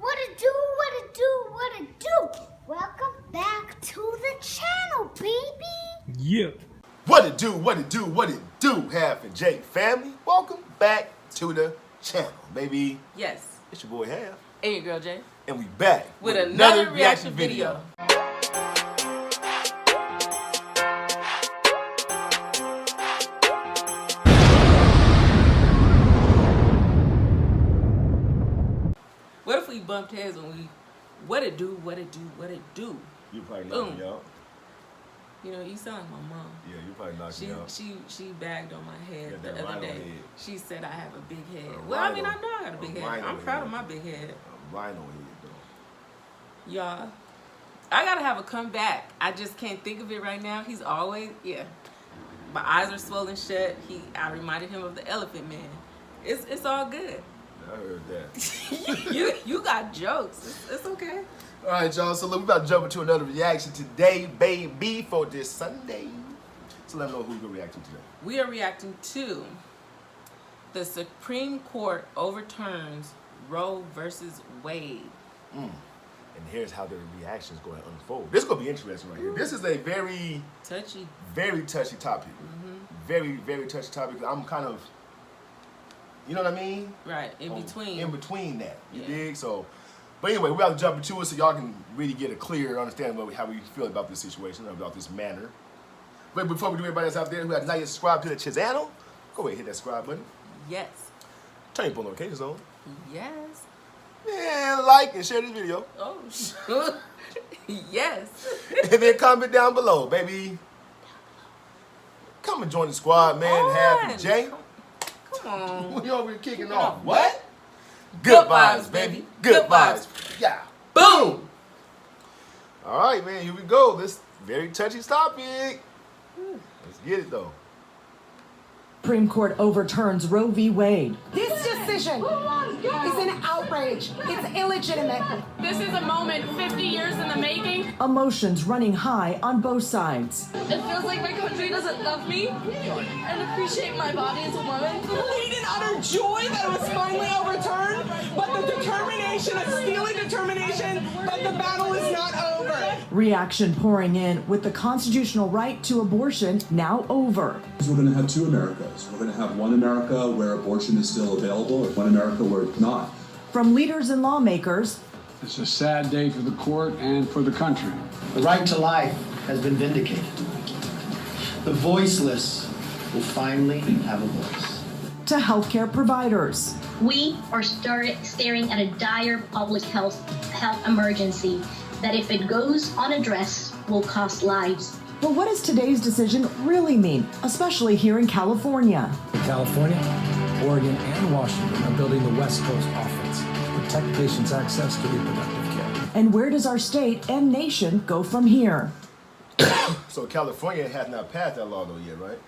What it do, what it do, what it do? Welcome back to the channel, baby. Yeah. What it do, what it do, what it do, Half and Jake family. Welcome back to the channel, baby. Yes. It's your boy Half. And your girl Jay. And we back with another reaction video. What if we bumped heads when we, what it do, what it do, what it do? You probably knocked me out. You know, you sound like my mom. Yeah, you probably knocked me out. She bagged on my head Yeah, the other day. head. She said I have a big head. A Well, I rhino. mean, I know I got a big A head. rhino I'm proud head. of my big head. A rhino head, though. Y'all, I gotta have a comeback. I just can't think of it right now. He's always, yeah. My eyes are swollen shut. I reminded him of the Elephant Man. It's all good. I heard that. you got jokes. It's okay. All right, y'all. So look, we about to jump into another reaction today, baby, for this Sunday. So let me know who we're gonna react to today. We are reacting to the Supreme Court overturns Roe versus Wade. And here's how the reaction is going to unfold. This is going to be interesting right here. This is a very touchy topic. Very, very touchy topic. I'm kind of, you know what I mean? Right, in between that. You Yeah. dig? So, but anyway, we're about to jump into it so y'all can really get a clear understanding of how we feel about this situation, about this matter. But before we do, everybody else out there who has not yet subscribed to the channel, go ahead and hit that subscribe button. Yes. Turn your post notifications on. Yes. And like and share this video. Oh, sure. Yes. And then comment down below, baby. Come and join the squad, man. Half and Jay. Come on. We over here kicking off. off. What? Good vibes, baby. Good vibes. Yeah. Boom. All right, man. Here we go. This very touchy topic. Let's get it though. Supreme Court overturns Roe v. Wade. This decision is an outrage. It's illegitimate. This is a moment 50 years in the making. Emotions running high on both sides. It feels like my country doesn't love me and appreciate my body as a woman. Complete and utter joy that it was finally overturned, but the determination, a steely determination, but the battle is not over. Reaction pouring in with the constitutional right to abortion now over. We're going to have two Americas. We're going to have one America where abortion is still available, and one America where it's not. From leaders and lawmakers. It's a sad day for the court and for the country. The right to life has been vindicated. The voiceless will finally have a voice. To healthcare providers. We are staring at a dire public health emergency that, if it goes unaddressed, will cost lives. But what does today's decision really mean, especially here in California? California, Oregon, and Washington are building the West Coast offense to protect patients' access to reproductive care. And where does our state and nation go from here? So California has not passed that law though yet, right?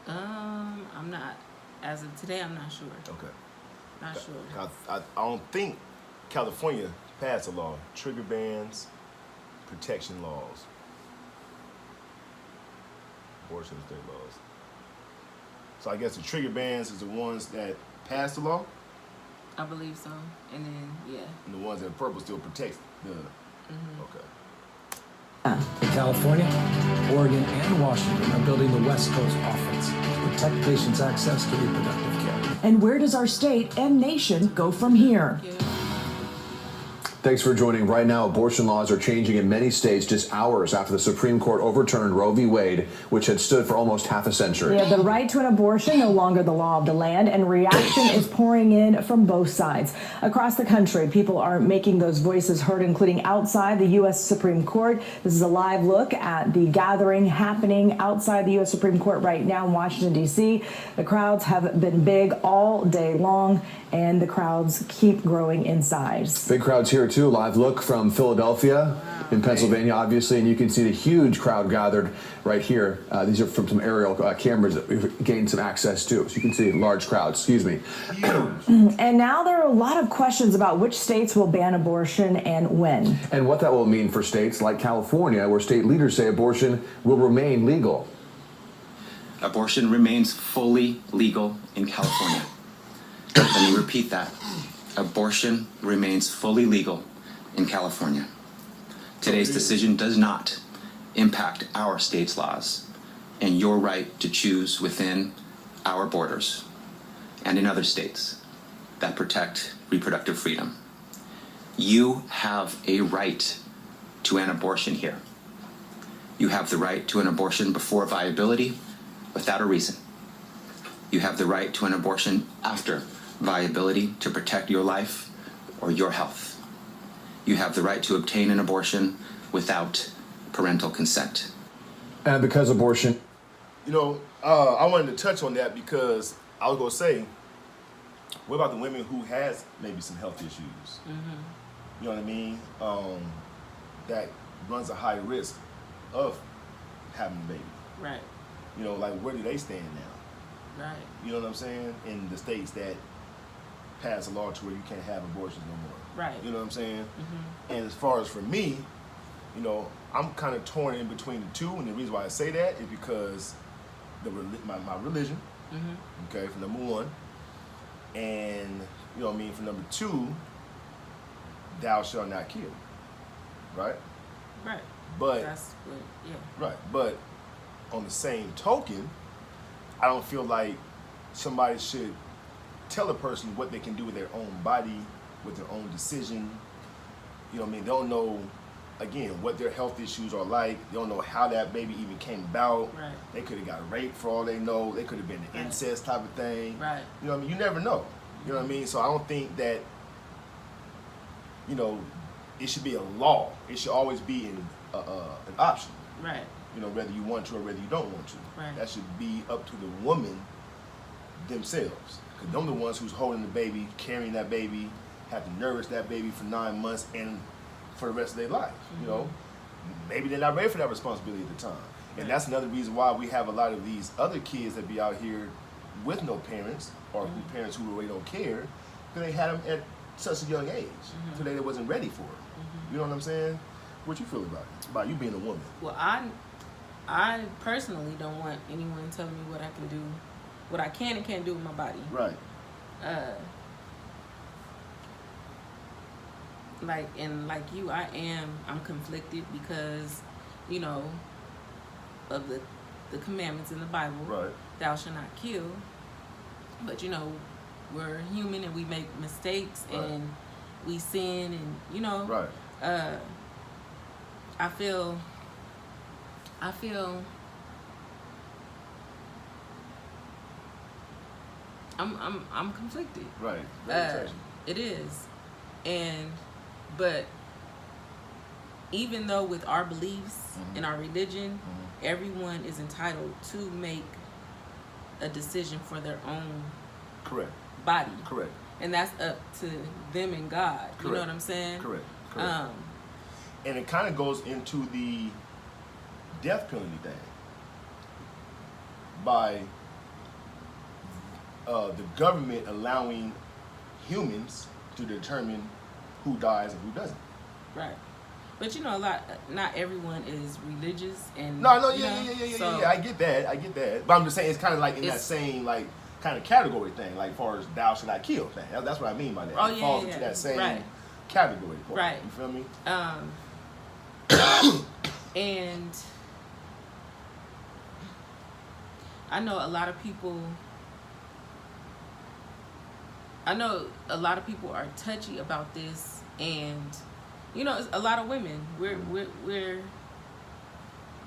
I'm not. As of today, I'm not sure. Okay. Not sure. I don't think California passed a law. Trigger bans, protection laws. Abortion state laws. So I guess the trigger bans is the ones that pass the law? I believe so. And then, yeah. And the ones that purple still protect the... Okay. California, Oregon, and Washington are building the West Coast offense to protect patients' access to reproductive care. And where does our state and nation go from here? Yeah. Thanks for joining. Right now, abortion laws are changing in many states just hours after the Supreme Court overturned Roe v. Wade, which had stood for almost half a century. Yeah, the right to an abortion no longer the law of the land, and reaction is pouring in from both sides. Across the country, people are making those voices heard, including outside the U.S. Supreme Court. This is a live look at the gathering happening outside the U.S. Supreme Court right now in Washington, D.C. The crowds have been big all day long, and the crowds keep growing in size. Big crowds here, too. Live look from Philadelphia in Pennsylvania, obviously, and you can see the huge crowd gathered right here. These are from some aerial cameras that we've gained some access to. So you can see large crowds, excuse me. And now there are a lot of questions about which states will ban abortion and when. And what that will mean for states like California, where state leaders say abortion will remain legal. Abortion remains fully legal in California. Let me repeat that. abortion remains fully legal in California. Today's decision does not impact our state's laws and your right to choose within our borders and in other states that protect reproductive freedom. You have a right to an abortion here. You have the right to an abortion before viability without a reason. You have the right to an abortion after viability to protect your life or your health. You have the right to obtain an abortion without parental consent. And because abortion... You know, I wanted to touch on that because I was going to say, what about the women who has maybe some health issues? Mm-hmm. You know what I mean? That runs a high risk of having a baby. Right. You know, like, where do they stand now? Right. You know what I'm saying? In the states that pass a law to where you can't have abortions no more. Right. You know what I'm saying? Mm-hmm. And as far as for me, you know, I'm kind of torn in between the two, and the reason why I say that is because my religion, mm-hmm. okay, for number one, and, you know what I mean, for number two, thou shalt not kill, right? Right. But, that's what, yeah. Right, but on the same token, I don't feel like somebody should tell a person what they can do with their own body, with their own decision. You know what I mean? They don't know, again, what their health issues are like. They don't know how that baby even came about. Right. They could have got raped for all they know. They could have been an incest type of thing. Right. You know what I mean? You never know. You know what I mean? So I don't think that, you know, it should be a law. It should always be an option. Right. You know, whether you want to or whether you don't want to. Right. That should be up to the woman themselves. Because they're the ones who's holding the baby, carrying that baby, have to nourish that baby for 9 months and for the rest of their life. Mm-hmm. You know, maybe they're not ready for that responsibility at the time. And that's another reason why we have a lot of these other kids that be out here with no parents or who parents who really don't care because they had them at such a young age, so they wasn't ready for it. You know what I'm saying? What you feel about it? About you being a woman? Well, I personally don't want anyone telling me what I can do, what I can and can't do with my body. Right. Like you, I'm conflicted because, you know, of the commandments in the Bible. Right. Thou shalt not kill. But, you know, we're human and we make mistakes and we sin and, you know. Right. I feel I'm conflicted. Right. It is. But even though with our beliefs and our religion, everyone is entitled to make a decision for their own body. Correct. And that's up to them and God. Correct. You know what I'm saying? Correct. And it kind of goes into the death penalty thing by the government allowing humans to determine who dies and who doesn't. Right. But you know, not everyone is religious and yeah. I get that. But I'm just saying it's kind of like in that same like kind of category thing, like far as thou shalt not kill thing. That's what I mean by that. Oh, it falls into that same category part. Right. You feel me? And I know a lot of people are touchy about this, and you know, a lot of women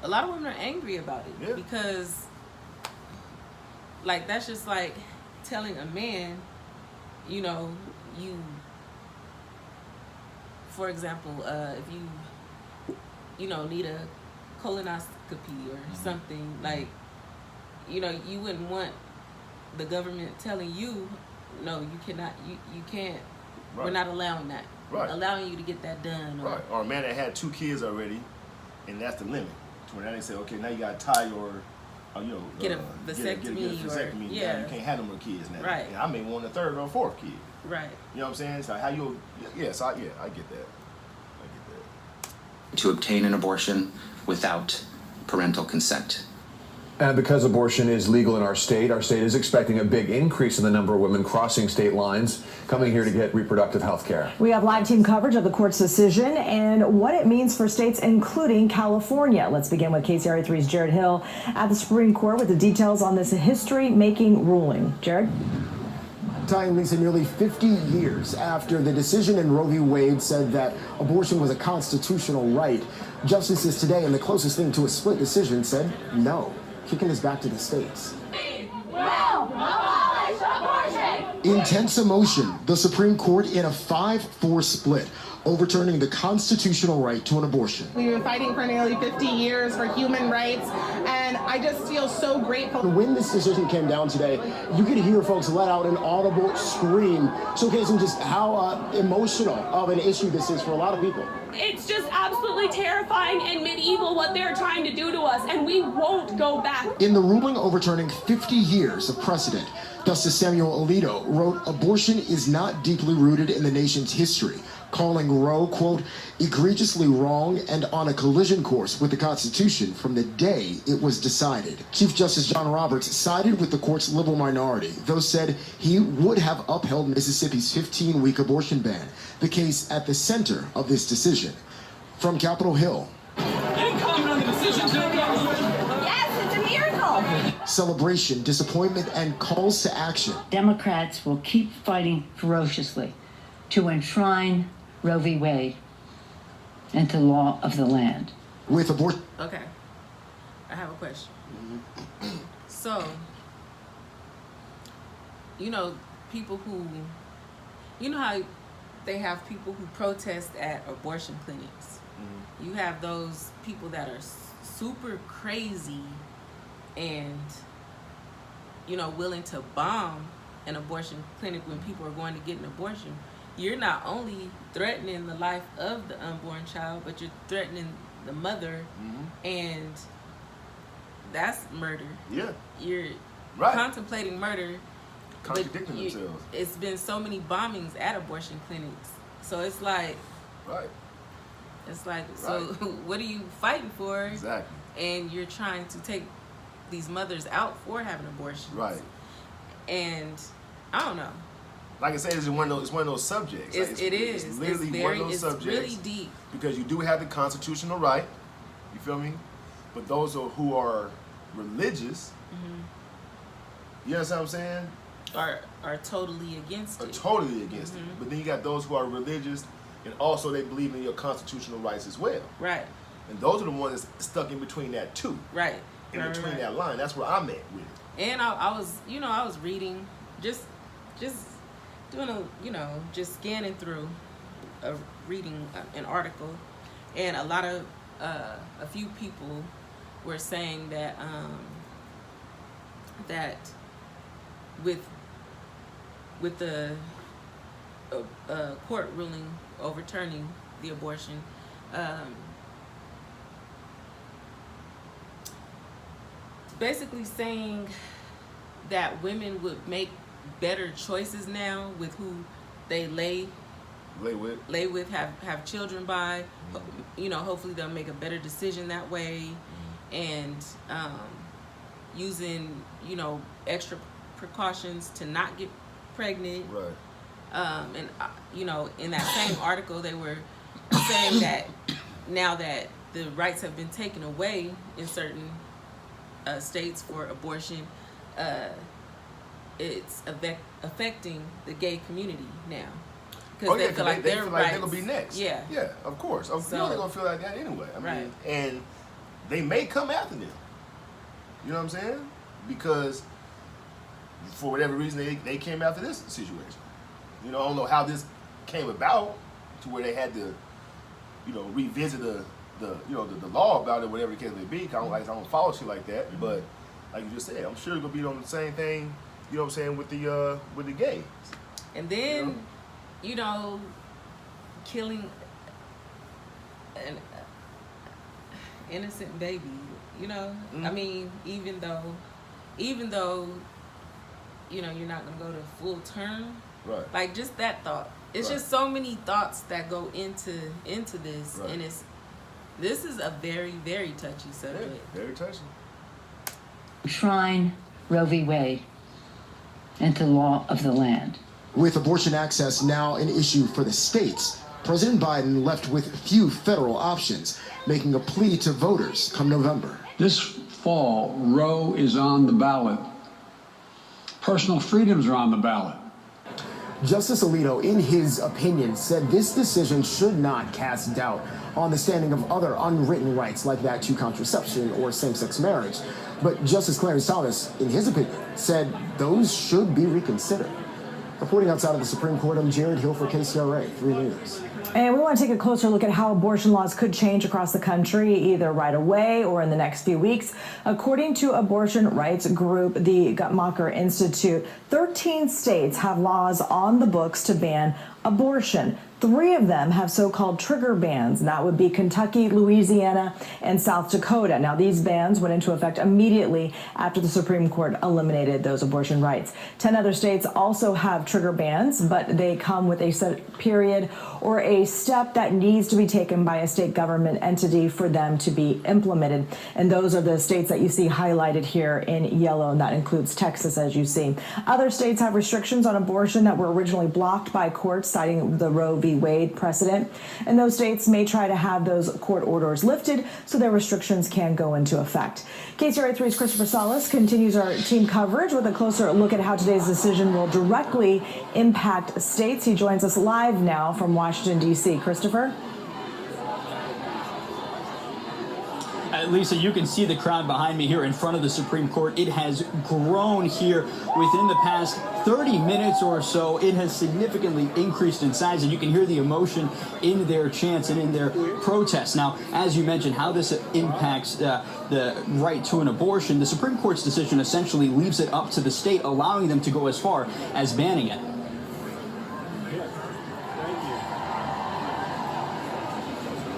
a lot of women are angry about it because like that's just like telling a man, you know, for example, if you know, need a colonoscopy or something, like, you know, you wouldn't want the government telling you, no, you cannot, you can't, we're not allowing that. Right. Allowing you to get that done. Right. Or a man that had 2 kids already, and that's the limit. To where now they say, okay, now you got to tie your, you know, get a vasectomy. Or, yeah. You can't have no more kids now. Right. And I may want a 3rd or a 4th kid. Right. You know what I'm saying? So how you, I get that. To obtain an abortion without parental consent. And because abortion is legal in our state is expecting a big increase in the number of women crossing state lines coming here to get reproductive health care. We have live team coverage of the court's decision and what it means for states, including California. Let's begin with KCRA3's Jared Hill at the Supreme Court with the details on this history-making ruling. Jared? Tying Lisa, nearly 50 years after the decision in Roe v. Wade said that abortion was a constitutional right, justices today, in the closest thing to a split decision, said no, kicking us back to the states. In tense emotion, the Supreme Court in a 5-4 split, overturning the constitutional right to an abortion. We've been fighting for nearly 50 years for human rights, and I just feel so grateful. When this decision came down today, you could hear folks let out an audible scream, showcasing just how emotional of an issue this is for a lot of people. It's just absolutely terrifying and medieval what they're trying to do to us, and we won't go back. In the ruling overturning 50 years of precedent, Justice Samuel Alito wrote, "Abortion is not deeply rooted in the nation's history," calling Roe, quote, "egregiously wrong and on a collision course with the Constitution from the day it was decided." Chief Justice John Roberts sided with the court's liberal minority, though said he would have upheld Mississippi's 15-week abortion ban, the case at the center of this decision. From Capitol Hill. Any comment on the decision today? Yes, it's a miracle. Celebration, disappointment, and calls to action. Democrats will keep fighting ferociously to enshrine Roe v. Wade into law of the land. With abortion. Okay, I have a question. So, you know, people who, you know how they have people who protest at abortion clinics. You have those people that are super crazy and, you know, willing to bomb an abortion clinic when people are going to get an abortion. You're not only threatening the life of the unborn child, but you're threatening the mother, and that's murder. Yeah. You're Right. contemplating murder. Contradicting themselves. It's been so many bombings at abortion clinics. So it's like, right. It's like, so what are you fighting for? Exactly. And you're trying to take these mothers out for having abortions. Right. And I don't know. Like I said, it's one of those subjects. It's literally very, one of those it's subjects. really deep. Because you do have the constitutional right. You feel me? But those who are religious, you understand what I'm saying? Are totally against it. Totally against it. But then you got those who are religious and also they believe in your constitutional rights as well. Right. And those are the ones that's stuck in between that too. Right. In between that line. That's where I'm at with it. And I was reading, just doing just scanning through, reading an article, and a few people were saying that that with the court ruling overturning the abortion, basically saying that women would make better choices now with who they lay with, have children by. You know, hopefully they'll make a better decision that way, and using, you know, extra precautions to not get pregnant. Right. And you know, in that same article, they were saying that now that the rights have been taken away in certain states for abortion, it's affecting the gay community now. Because they feel like their rights, they're gonna be next. Yeah. Yeah, of course. You know they're gonna feel like that anyway. I mean, and they may come after them. You know what I'm saying? Because for whatever reason they came after this situation. You know, I don't know how this came about to where they had to, you know, revisit the law about it, whatever the case may be. I don't follow shit like that. But like you just said, I'm sure it's gonna be on the same thing. You know what I'm saying, with the gays. And then, you know, killing an innocent baby. You know, I mean, even though, you know, you're not gonna go to full term. Right. Like just that thought. It's just so many thoughts that go into this, and this is a very, very touchy subject. Yeah, very touchy. enshrine Roe v. Wade into the law of the land. With abortion access now an issue for the states, President Biden left with few federal options, making a plea to voters come November. This fall, Roe is on the ballot. Personal freedoms are on the ballot. Justice Alito, in his opinion, said this decision should not cast doubt on the standing of other unwritten rights like that to contraception or same-sex marriage. But Justice Clarence Thomas, in his opinion, said those should be reconsidered. Reporting outside of the Supreme Court, I'm Jared Hill for KCRA 3 News. And we want to take a closer look at how abortion laws could change across the country, either right away or in the next few weeks. According to abortion rights group, the Guttmacher Institute, 13 states have laws on the books to ban abortion. 3 of them have so-called trigger bans, and that would be Kentucky, Louisiana, and South Dakota. Now, these bans went into effect immediately after the Supreme Court eliminated those abortion rights. 10 other states also have trigger bans, but they come with a set period or a step that needs to be taken by a state government entity for them to be implemented. And those are the states that you see highlighted here in yellow, and that includes Texas, as you see. Other states have restrictions on abortion that were originally blocked by courts, citing the Roe v. Wade precedent, and those states may try to have those court orders lifted so their restrictions can go into effect. KCRA 3's Christopher Salas continues our team coverage with a closer look at how today's decision will directly impact states. He joins us live now from Washington, D.C. Christopher? Lisa, you can see the crowd behind me here in front of the Supreme Court. It has grown here within the past 30 minutes or so. It has significantly increased in size, and you can hear the emotion in their chants and in their protests. Now, as you mentioned, how this impacts the right to an abortion, the Supreme Court's decision essentially leaves it up to the state, allowing them to go as far as banning it.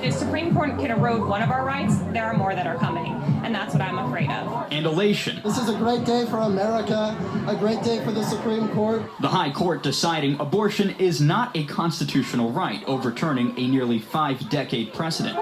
If the Supreme Court can erode one of our rights, there are more that are coming, and that's what I'm afraid of. And elation. This is a great day for America, a great day for the Supreme Court. The High Court deciding abortion is not a constitutional right, overturning a nearly 5-decade precedent.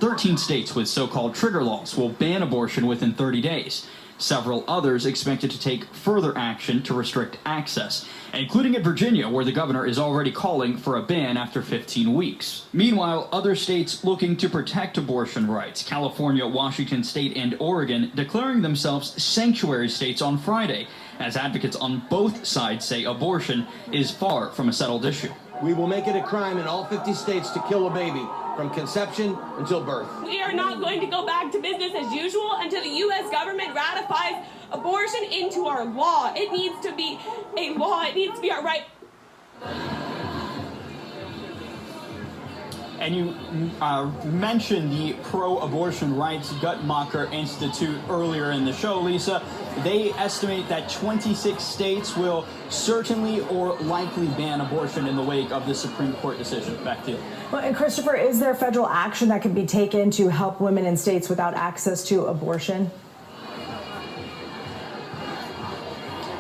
13 states with so-called trigger laws will ban abortion within 30 days. Several others expected to take further action to restrict access, including in Virginia, where the governor is already calling for a ban after 15 weeks. Meanwhile, other states looking to protect abortion rights, California, Washington State, and Oregon, declaring themselves sanctuary states on Friday, as advocates on both sides say abortion is far from a settled issue. We will make it a crime in all 50 states to kill a baby, from conception until birth. We are not going to go back to business as usual until the U.S. government ratifies abortion into our law. It needs to be a law. It needs to be our right. And you mentioned the pro-abortion rights Guttmacher Institute earlier in the show, Lisa. They estimate that 26 states will certainly or likely ban abortion in the wake of the Supreme Court decision. Back to you. Well, and Christopher, is there federal action that can be taken to help women in states without access to abortion?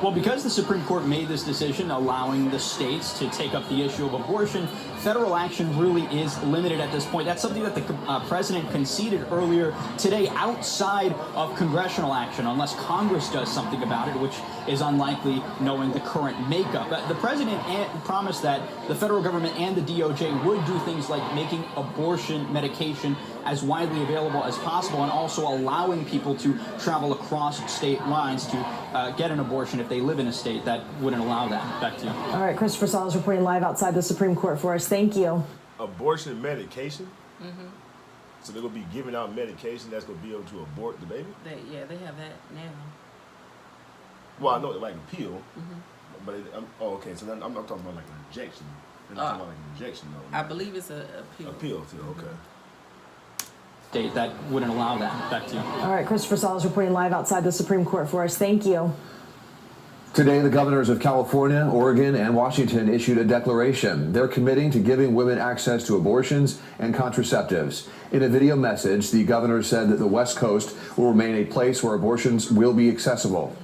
Well, because the Supreme Court made this decision allowing the states to take up the issue of abortion, federal action really is limited at this point. That's something that the president conceded earlier today, outside of congressional action, unless Congress does something about it, which is unlikely knowing the current makeup. But the president promised that the federal government and the DOJ would do things like making abortion medication as widely available as possible, and also allowing people to travel across state lines to get an abortion if they live in a state that wouldn't allow that. Back to you. All right, Christopher Salas reporting live outside the Supreme Court for us. Thank you. Abortion medication? Mm-hmm. So they're going to be giving out medication that's going to be able to abort the baby? They have that now. Well, I know it's like a pill, Mm-hmm. but okay. So then I'm talking about like an injection. I'm talking about like an injection, though. I believe it's a pill. A pill, too. Okay. State that wouldn't allow that. Back to you. All right, Christopher Salas reporting live outside the Supreme Court for us. Thank you. Today, the governors of California, Oregon, and Washington issued a declaration. They're committing to giving women access to abortions and contraceptives. In a video message, the governor said that the West Coast will remain a place where abortions will be accessible.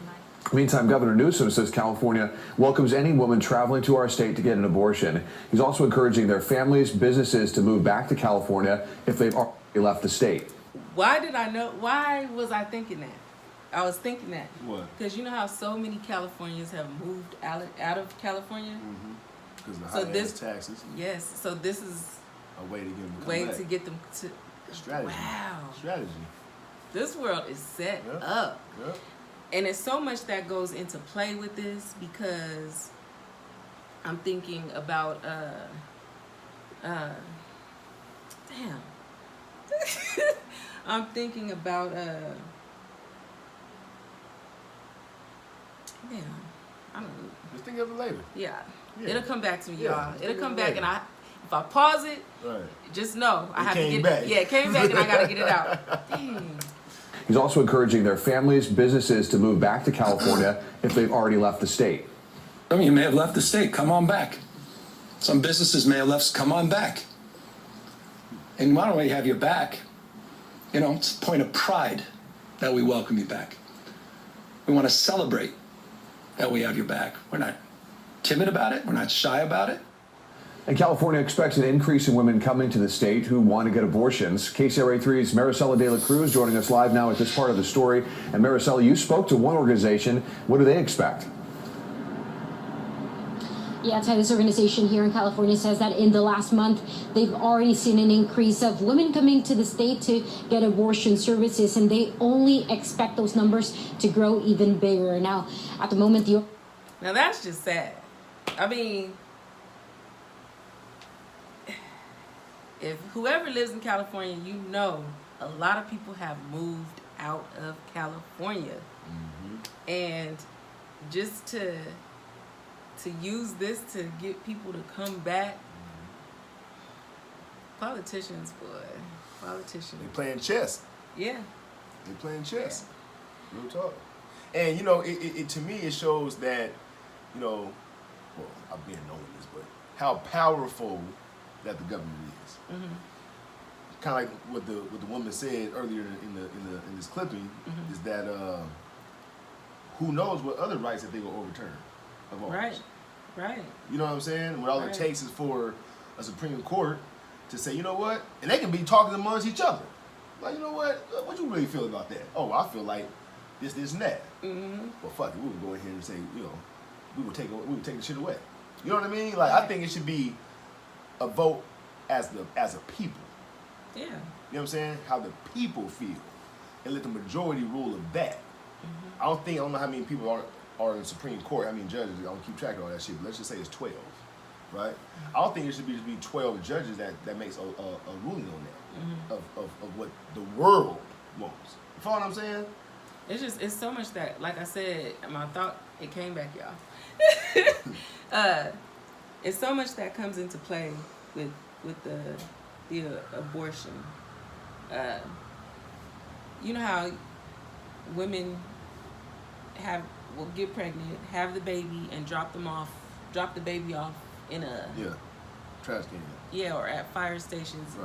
Meantime, Governor Newsom says California welcomes any woman traveling to our state to get an abortion. He's also encouraging their families, businesses to move back to California if they've already left the state. Why was I thinking that? I was thinking that. What? Because you know how so many Californians have moved out of California? Because of So high this taxes. Yes. So this is A way to get them to come way back. to get them to. Strategy. Wow. Strategy. This world is set up. Yep. And there's so much that goes into play with this because I'm thinking about damn. I'm thinking about damn. I don't know. Just think of it later. Yeah. Yeah. It'll come back to me, Yeah, y'all. just It'll think come of it back later. and if I pause it, Right. just know I It have to came get back. Yeah, it came back and I gotta get it out. Dang. He's also encouraging their families, businesses to move back to California if they've already left the state. Some of you may have left the state. Come on back. Some businesses may have left. Come on back. And why don't we have you back? You know, it's a point of pride that we welcome you back. We want to celebrate that we have you back. We're not timid about it. We're not shy about it. And California expects an increase in women coming to the state who want to get abortions. KCRA 3's Maricela De La Cruz joining us live now at this part of the story. And Maricela, you spoke to one organization. What do they expect? Yeah, Ty, this organization here in California says that in the last month, they've already seen an increase of women coming to the state to get abortion services, and they only expect those numbers to grow even bigger. Now, at the moment, Now that's just sad. I mean, if whoever lives in California, you know, a lot of people have moved out of California. And just to use this to get people to come back, politicians, boy, politicians. They playing chess. Yeah. They playing chess. Real talk. And you know, it to me it shows that, you know, well, I'm being known this, but how powerful that the government is. Kind of like what the woman said earlier in this clipping is that who knows what other rights that they will overturn of ours. Right. You know what I'm saying? What all it Right. takes is for a Supreme Court to say, you know what? And they can be talking amongst each other. Like, you know what you really feel about that? Oh, I feel like this, and that. Well, fuck it. We would go ahead and say, you know, we would take the shit away. You know what I mean? Like, I think it should be a vote as a people. Yeah. You know what I'm saying? How the people feel. And let the majority rule of that. I don't know how many people are in the Supreme Court. I mean, judges, I don't keep track of all that shit, but let's just say it's 12, right? I don't think it should be 12 judges that makes a ruling on that of what the world wants. You follow what I'm saying? It's so much that, like I said, my thought, it came back, y'all. It's so much that comes into play with the abortion. You know how women will get pregnant, have the baby, and drop the baby off in a trash can. Yeah, or at fire stations,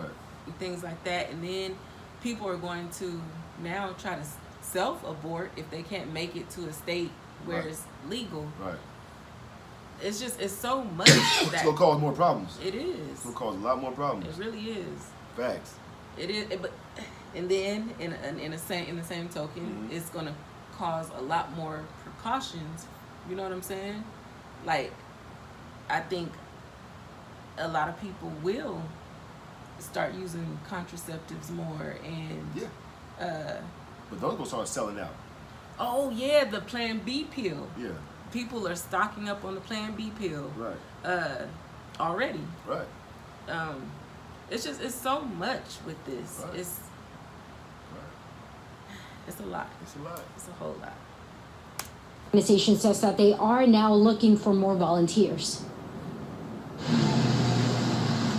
and things like that, and then people are going to now try to self-abort if they can't make it to a state where it's legal. Right. It's so much that it's gonna cause more problems. It is. It's gonna cause a lot more problems. It really is. Facts. It is, but and then in the same token, it's gonna cause a lot more precautions. You know what I'm saying? Like, I think a lot of people will start using contraceptives more, and but those will start selling out. Oh yeah, the Plan B pill. Yeah. People are stocking up on the Plan B pill. Right. Already. Right. It's so much with this. Right. It's a lot. It's a lot. It's a whole lot. the organization says that they are now looking for more volunteers.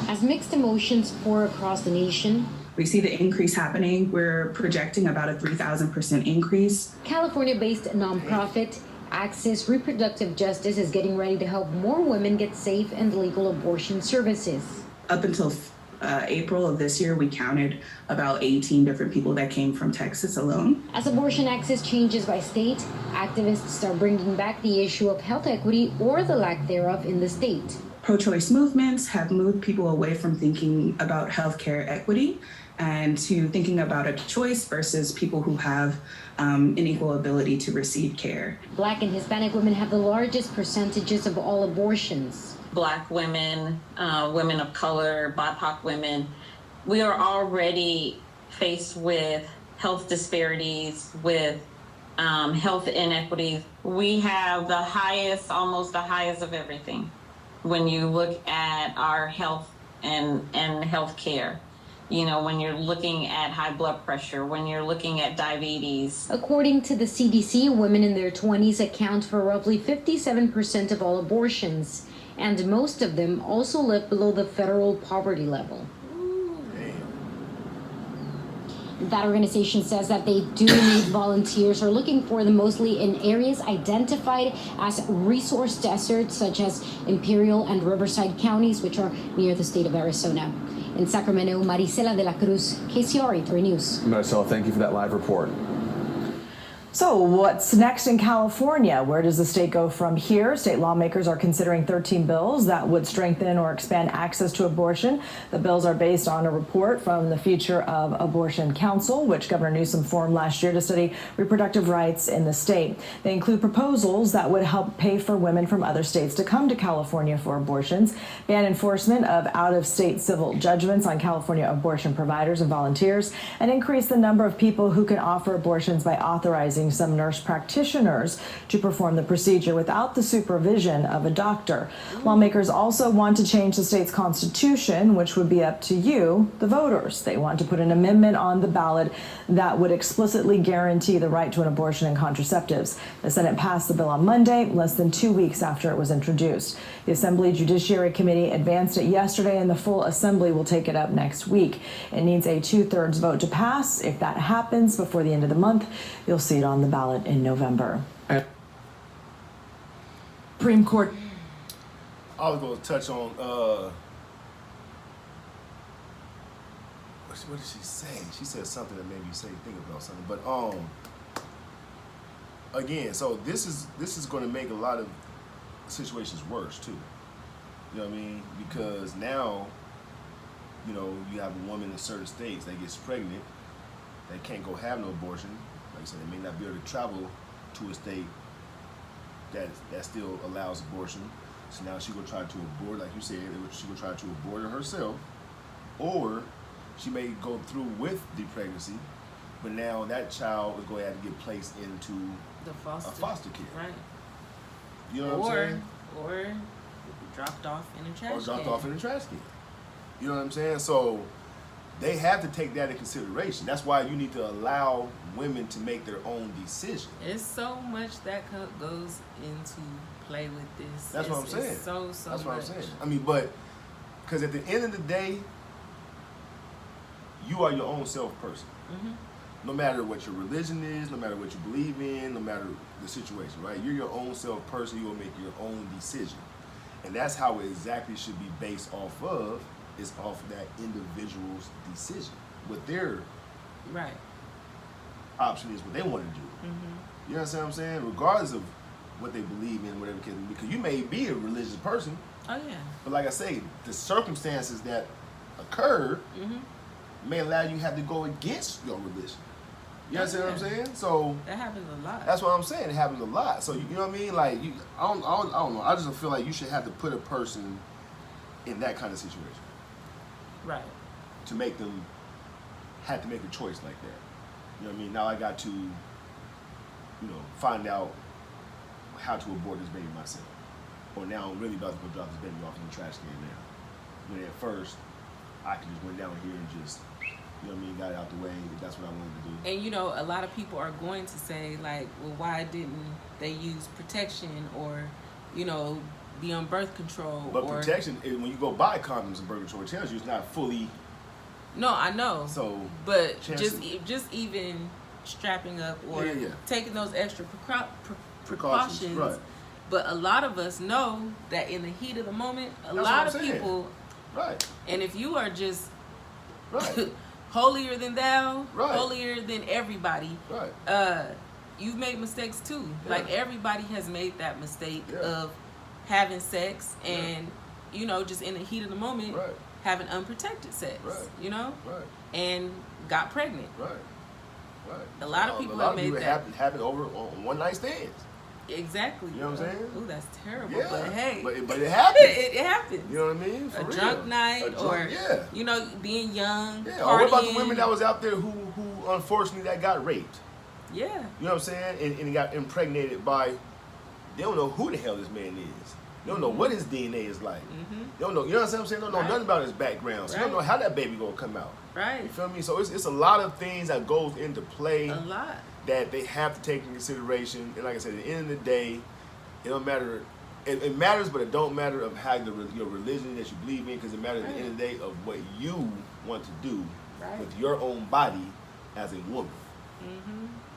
As mixed emotions pour across the nation, we see the increase happening. We're projecting about a 3,000% increase. California-based nonprofit Access Reproductive Justice is getting ready to help more women get safe and legal abortion services. Up until April of this year, we counted about 18 different people that came from Texas alone. As abortion access changes by state, activists are bringing back the issue of health equity or the lack thereof in the state. pro-choice movements have moved people away from thinking about healthcare equity and to thinking about a choice versus people who have an equal ability to receive care. Black and Hispanic women have the largest percentages of all abortions. Black women, women of color, BIPOC women, we are already faced with health disparities, with health inequities. We have the highest, almost the highest of everything when you look at our health and health care. You know, when you're looking at high blood pressure, when you're looking at diabetes. According to the CDC, women in their 20s account for roughly 57% of all abortions, and most of them also live below the federal poverty level. That organization says that they do need volunteers, are looking for them mostly in areas identified as resource deserts, such as Imperial and Riverside counties, which are near the state of Arizona. In Sacramento, Maricela de la Cruz, KCRA 3 News. Maricela, thank you for that live report. So what's next in California? Where does the state go from here? State lawmakers are considering 13 bills that would strengthen or expand access to abortion. The bills are based on a report from the Future of Abortion Council, which Governor Newsom formed last year to study reproductive rights in the state. They include proposals that would help pay for women from other states to come to California for abortions, ban enforcement of out-of-state civil judgments on California abortion providers and volunteers, and increase the number of people who can offer abortions by authorizing some nurse practitioners to perform the procedure without the supervision of a doctor. Lawmakers also want to change the state's constitution, which would be up to you, the voters. They want to put an amendment on the ballot that would explicitly guarantee the right to an abortion and contraceptives. The Senate passed the bill on Monday, less than 2 weeks after it was introduced. The Assembly Judiciary Committee advanced it yesterday, and the full Assembly will take it up next week. It needs a 2/3 vote to pass. If that happens before the end of the month, you'll see it on the ballot in November. Supreme Court. I was going to touch on, what did she say? She said something that made me think about something. But again, so this is going to make a lot of situations worse too. You know what I mean? Because now, you know, you have a woman in certain states that gets pregnant, that can't go have no abortion. Like I said, they may not be able to travel to a state that still allows abortion. So now she will try to abort, like you said, she will try to abort it herself, or she may go through with the pregnancy, but now that child is going to have to get placed into The foster care. Right. You know what I'm saying? Or dropped off in a trash can. Or dropped off in a trash can. You know what I'm saying? So they have to take that in consideration. That's why you need to allow women to make their own decision. It's so much that goes into play with this. That's what I'm saying. It's so That's much. what I'm saying. I mean, but because at the end of the day, you are your own self person. Mm-hmm. No matter what your religion is, no matter what you believe in, no matter the situation, right? You're your own self person. You will make your own decision. And that's how it exactly should be based off of, is off of that individual's decision. What their right option is, what they want to do. Mm-hmm. You understand what I'm saying? Regardless of what they believe in, whatever case, because you may be a religious person. Oh yeah. But like I say, the circumstances that occurred may allow you to have to go against your religion. You understand what I'm saying? So that happens a lot. That's what I'm saying. It happens a lot. So you know what I mean? Like I don't know. I just feel like you should have to put a person in that kind of situation, right? To make them have to make a choice like that. You know what I mean? Now I got to, find out how to abort this baby myself, or now I'm really about to go drop this baby off in the trash can now. When at first I could just went down here and just. You know what I mean? Got it out the way. That's what I wanted to do. And a lot of people are going to say like, well, why didn't they use protection or, be on birth control? But protection, when you go buy condoms and birth control, it tells you it's not fully. No, I know. So, but just even strapping up or taking those extra precautions. Right. But a lot of us know that in the heat of the moment, a lot of people. Right. And if you are just. Right. Holier than thou, right. Holier than everybody. Right. You've made mistakes too. Yeah. Like everybody has made that mistake of having sex and you know, just in the heat of the moment, having unprotected sex, you know, and got pregnant. A lot of people have made that happen over on one night stands. Exactly. You know what I'm saying? Ooh, that's terrible. Yeah. But hey, but it happens. it happens. You know what I mean? For a real. drunk night, or you know, being young. Yeah. Or what about the women that was out there who unfortunately that got raped? Yeah. You know what I'm saying? And got impregnated by. They don't know who the hell this man is. They don't know what his DNA is like. They don't know. You know what I'm saying? They don't know nothing about his background. So they don't know how that baby gonna come out. Right. You feel me? So it's a lot of things that goes into play. A lot. That they have to take into consideration. And like I said, at the end of the day, it don't matter. It matters, but it don't matter of how your religion that you believe in, because it matters at the end of the day of what you want to do with your own body as a woman.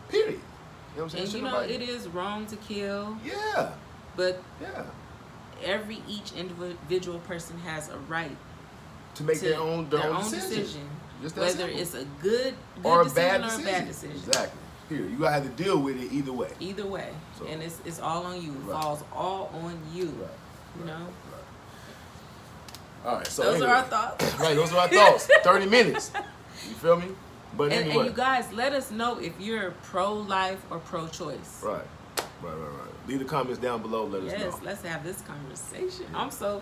Period. You know what I'm saying? And you know, it is wrong to kill. Yeah. But each individual person has a right to make their own decision. Whether it's a good or a decision bad or a decision. bad decision. Exactly. Here, you gotta have to deal with it either way. Either way, so, and it's all on you. It falls all on you. You know. All right. So those are our thoughts. Right. Those are our thoughts. 30 minutes. You feel me? But and anyway. And you guys, let us know if you're pro-life or pro-choice. Right. Leave the comments down below. Let us know. Yes. Let's have this conversation. I'm so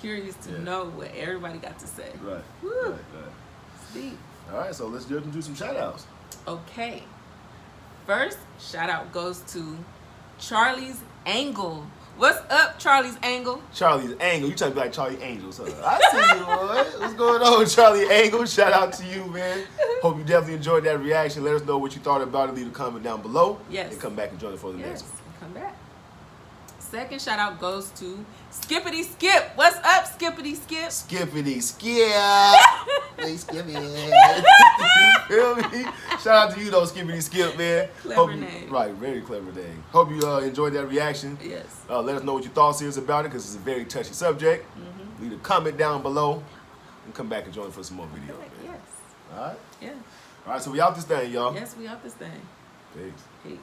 curious to know what everybody got to say. Right. Woo. Right. Deep. All right. So let's do some shout outs. Okay. First, shout out goes to Charlie's Angle. What's up, Charlie's Angle? Charlie's Angle. You trying to be like Charlie Angel, so I see you, boy. What's going on, Charlie Angle? Shout out to you, man. Hope you definitely enjoyed that reaction. Let us know what you thought about it. Leave a comment down below. Yes. And come back and join us for the next one. Come back. Second shout out goes to Skippity Skip. What's up, Skippity Skip? Skippity Skip. Hey, Skippy. You feel me? Shout out to you, though, Skippity Skip, man. Clever name. Right, very clever name. Hope you enjoyed that reaction. Yes. Let us know what your thoughts is about it, because it's a very touchy subject. Leave a comment down below and come back and join for some more videos, man. Yes. All right? Yeah. All right, so we out this thing, y'all. Yes, we out this thing. Peace. Peace.